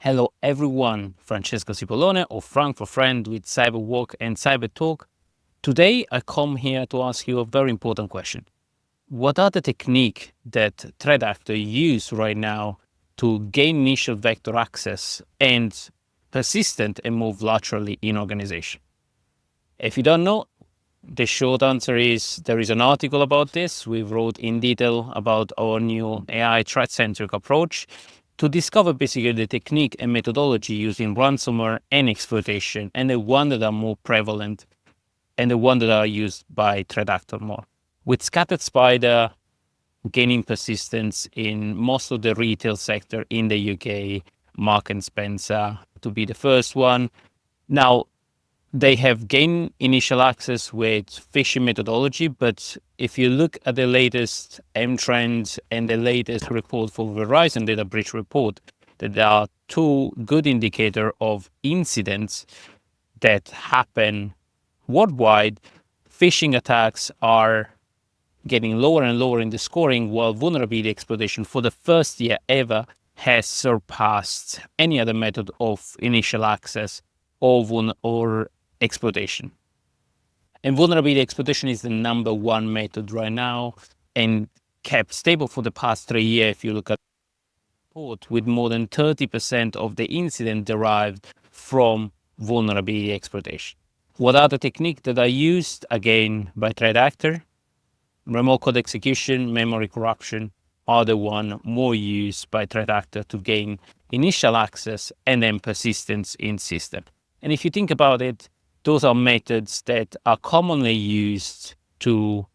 Hello everyone, Francesco Cipollone or Frank for Friend with Cyberwalk and Cybertalk. Today I come here to ask you a very important question. What are the techniques that threat actors use right now to gain initial vector access and persistent and move laterally in organization? If you don't know, the short answer is there is an article about this. We wrote in detail about our new AI threat-centric approach to discover basically the technique and methodology used in ransomware and exploitation, and the one that are more prevalent and the one that are used by threat actor more. With Scattered Spider gaining persistence in most of the retail sector in the UK, Mark and Spencer to be the first one. Now, they have gained initial access with phishing methodology, but if you look at the latest M-Trends and the latest report for Verizon data breach report, that there are two good indicators of incidents that happen worldwide. Phishing attacks are getting lower and lower in the scoring, while vulnerability exploitation for the first year ever has surpassed any other method of initial access or exploitation. And vulnerability exploitation is the number one method right now and kept stable for the past 3 years. If you look at the report, with more than 30% of the incident derived from vulnerability exploitation. What are the techniques that are used again by threat actor? Remote code execution, memory corruption are the one more used by threat actor to gain initial access and then persistence in system. And if you think about it, those are methods that are commonly used to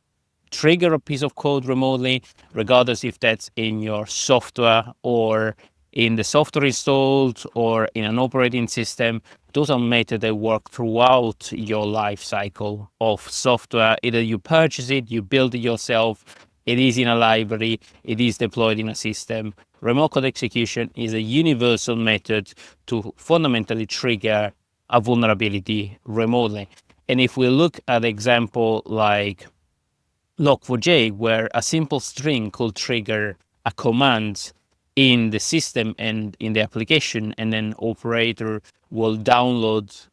trigger a piece of code remotely, regardless if that's in your software or in the software installed or in an operating system. Those are methods that work throughout your life cycle of software. Either you purchase it, you build it yourself, it is in a library, it is deployed in a system. Remote code execution is a universal method to fundamentally trigger a vulnerability remotely. And if we look at example like Log4j, where a simple string could trigger a command in the system and in the application, and then operator will download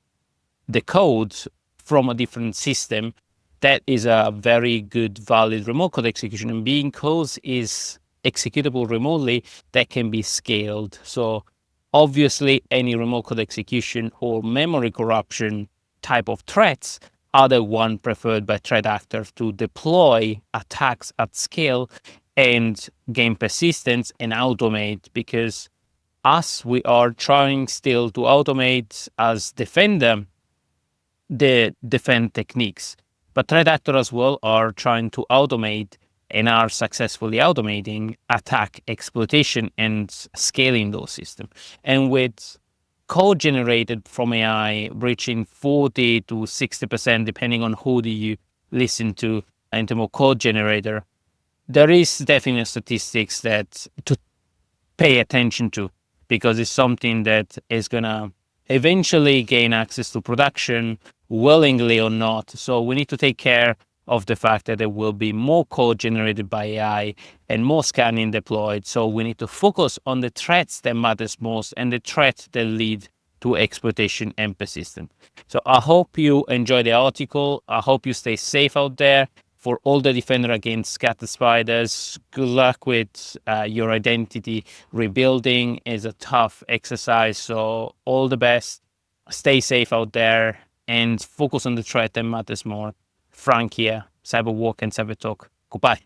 the code from a different system, that is a very good, valid remote code execution. And because is executable remotely, that can be scaled. So obviously, any remote code execution or memory corruption type of threats are the one preferred by threat actors to deploy attacks at scale and gain persistence and automate, because us, we are trying still to automate as defender the defend techniques. But threat actors as well are trying to automate and are successfully automating attack exploitation and scaling those systems. And with code generated from AI reaching 40 to 60%, depending on who do you listen to in terms of code generator, there is definitely statistics that to pay attention to, because it's something that is gonna eventually gain access to production, willingly or not. So we need to take care of the fact that there will be more code generated by AI and more scanning deployed. So we need to focus on the threats that matters most and the threats that lead to exploitation and persistence. So I hope you enjoy the article. I hope you stay safe out there. For all the defender against scattered spiders, good luck with your identity rebuilding. Is a tough exercise. So all the best. Stay safe out there and focus on the threat that matters more. Frank here, Cyberwalk and Cybertalk. Goodbye.